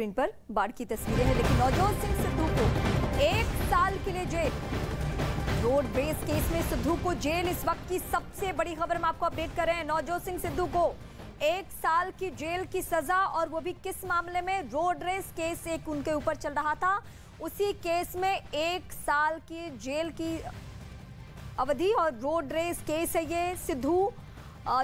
Screen पर बाढ़ की तस्वीरें हैं, लेकिन नवजोत सिंह सिद्धू को 1 साल के लिए जेल। रोड बेस केस में सिद्धू को जेल, इस वक्त की सबसे बड़ी खबर हम आपको अपडेट कर रहे हैं। नवजोत सिंह सिद्धू को 1 साल की जेल की सजा, और वो भी किस मामले में? रोड रेस केस एक उनके ऊपर चल रहा था, उसी केस में 1 साल की जेल की अवधि। और रोड रेस केस है ये। सिद्धू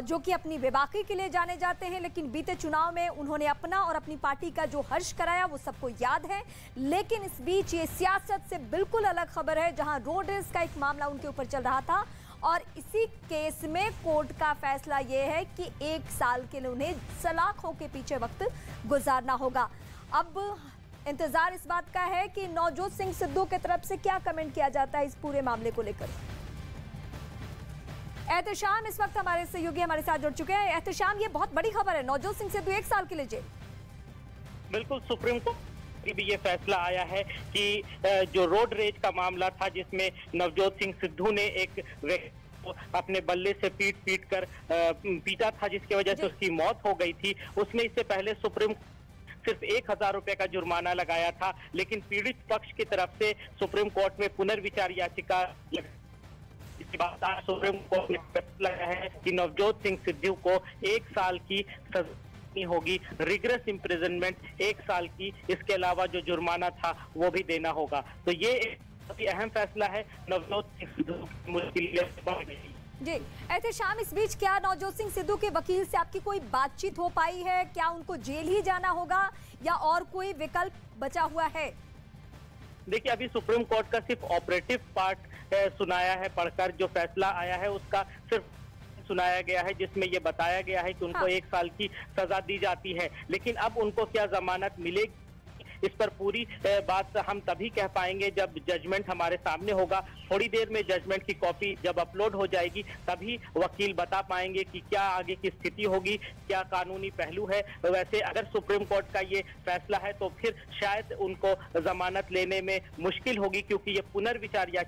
जो कि अपनी बेबाकी के लिए जाने जाते हैं, लेकिन बीते चुनाव में उन्होंने अपना और अपनी पार्टी का जो हर्ष कराया वो सबको याद है। लेकिन इस बीच ये सियासत से बिल्कुल अलग खबर है, जहां रोड रेस का एक मामला उनके ऊपर चल रहा था, और इसी केस में कोर्ट का फैसला ये है कि 1 साल के लिए उन्हें सलाखों के पीछे वक्त गुजारना होगा। अब इंतजार इस बात का है कि नवजोत सिंह सिद्धू की तरफ से क्या कमेंट किया जाता है इस पूरे मामले को लेकर। एहतशाम इस वक्त हमारे सहयोगी हमारे साथ जुड़ चुके हैं। एहतशाम, ये बहुत बड़ी खबर है, नवजोत सिंह सिद्धू 1 साल के लिए जेल। बिल्कुल, सुप्रीम कोर्ट भी ये फैसला आया है कि जो रोड रेज का मामला था, जिसमें नवजोत सिंह सिद्धू ने एक अपने बल्ले से पीट कर पीटा था, जिसकी वजह से उसकी मौत हो गई थी, उसमें इससे पहले सुप्रीम सिर्फ 1000 रुपए का जुर्माना लगाया था। लेकिन पीड़ित पक्ष की तरफ से सुप्रीम कोर्ट में पुनर्विचार याचिका, इसके बाद आज सुप्रीम कोर्ट ने फैसला लगाया है कि नवजोत सिंह सिद्धू को 1 साल की सजा होगी, रिग्रेस इम्प्रिजनमेंट 1 साल की। इसके अलावा जो जुर्माना था वो भी देना होगा। तो ये एक बहुत ही अहम फैसला है। नवजोत सिंह सिद्धू की मुश्किल बढ़ गई जी। एहतशाम, इस बीच क्या नवजोत सिंह सिद्धू के वकील से आपकी कोई बातचीत हो पाई है? क्या उनको जेल ही जाना होगा या और कोई विकल्प बचा हुआ है? देखिए, अभी सुप्रीम कोर्ट का सिर्फ ऑपरेटिव पार्ट सुनाया है, पढ़कर जो फैसला आया है उसका सिर्फ सुनाया गया है, जिसमें ये बताया गया है कि उनको 1 साल की सजा दी जाती है। लेकिन अब उनको क्या जमानत मिलेगी, इस पर पूरी बात हम तभी कह पाएंगे जब जजमेंट हमारे सामने होगा। थोड़ी देर में जजमेंट की कॉपी जब अपलोड हो जाएगी, तभी वकील बता पाएंगे कि क्या आगे की स्थिति होगी, क्या कानूनी पहलू है। वैसे अगर सुप्रीम कोर्ट का ये फैसला है तो फिर शायद उनको जमानत लेने में मुश्किल होगी, क्योंकि ये पुनर्विचार या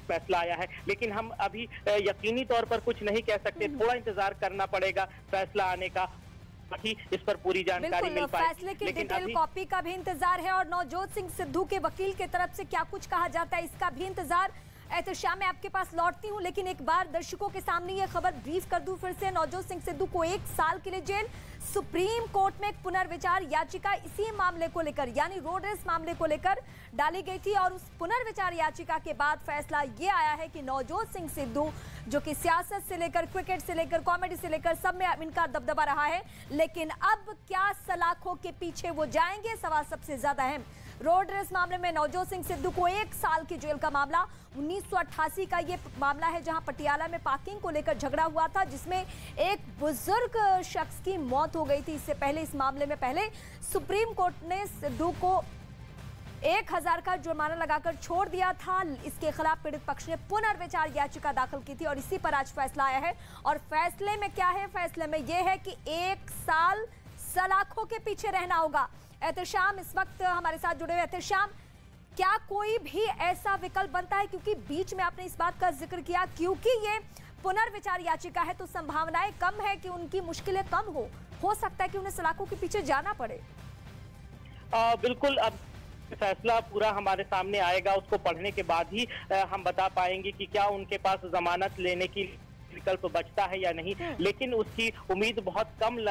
फैसला आया है। लेकिन हम अभी यकीनी तौर पर कुछ नहीं कह सकते, थोड़ा इंतजार करना पड़ेगा फैसला आने का, ताकि इस पर पूरी जानकारी मिल पाए। फैसले की डिटेल कॉपी का भी इंतजार है, और नवजोत सिंह सिद्धू के वकील की तरफ से क्या कुछ कहा जाता है इसका भी इंतजार। एहतशाम, मैं आपके पास लौटती हूं, लेकिन एक बार दर्शकों के सामने ये खबर ब्रीफ कर दूं फिर से। नवजोत सिंह सिद्धू को 1 साल के लिए जेल। सुप्रीम कोर्ट में एक पुनर्विचार याचिका इसी मामले को लेकर, यानी रोड रेस मामले को लेकर डाली गई थी, और उस पुनर्विचार याचिका के बाद फैसला ये आया है कि नवजोत सिंह सिद्धू, जो कि सियासत से लेकर क्रिकेट से लेकर कॉमेडी से लेकर सब में इनका दबदबा रहा है, लेकिन अब क्या सलाखों के पीछे वो जाएंगे, सवाल सबसे ज्यादा अहम। रोड रेस मामले में नवजोत सिंह सिद्धू को 1 साल की जेल का मामला। 1988 का ये मामला है, जहां पटियाला में पार्किंग को लेकर झगड़ा हुआ था, जिसमें एक बुजुर्ग शख्स की मौत हो गई थी। इससे पहले इस मामले में पहले सुप्रीम कोर्ट ने सिद्धू को 1000 का जुर्माना लगाकर छोड़ दिया था। इसके खिलाफ पीड़ित पक्ष ने पुनर्विचार याचिका दाखिल की थी, और इसी पर आज फैसला आया है। और फैसले में क्या है? फैसले में यह है कि 1 साल सलाखों के पीछे रहना होगा। एहतशाम इस वक्त हमारे साथ जुड़े हुए। एहतशाम, क्या कोई भी ऐसा विकल्प बनता है? क्योंकि बीच में आपने इस बात का जिक्र किया, क्योंकि ये पुनर्विचार याचिका है तो संभावनाएं कम है कि उनकी मुश्किलें कम हो सकता है कि उन्हें सलाखों के पीछे जाना पड़े। बिल्कुल, अब फैसला पूरा हमारे सामने आएगा, उसको पढ़ने के बाद ही हम बता पाएंगे कि क्या उनके पास जमानत लेने की विकल्प बचता है या नहीं। लेकिन उसकी उम्मीद बहुत कम लग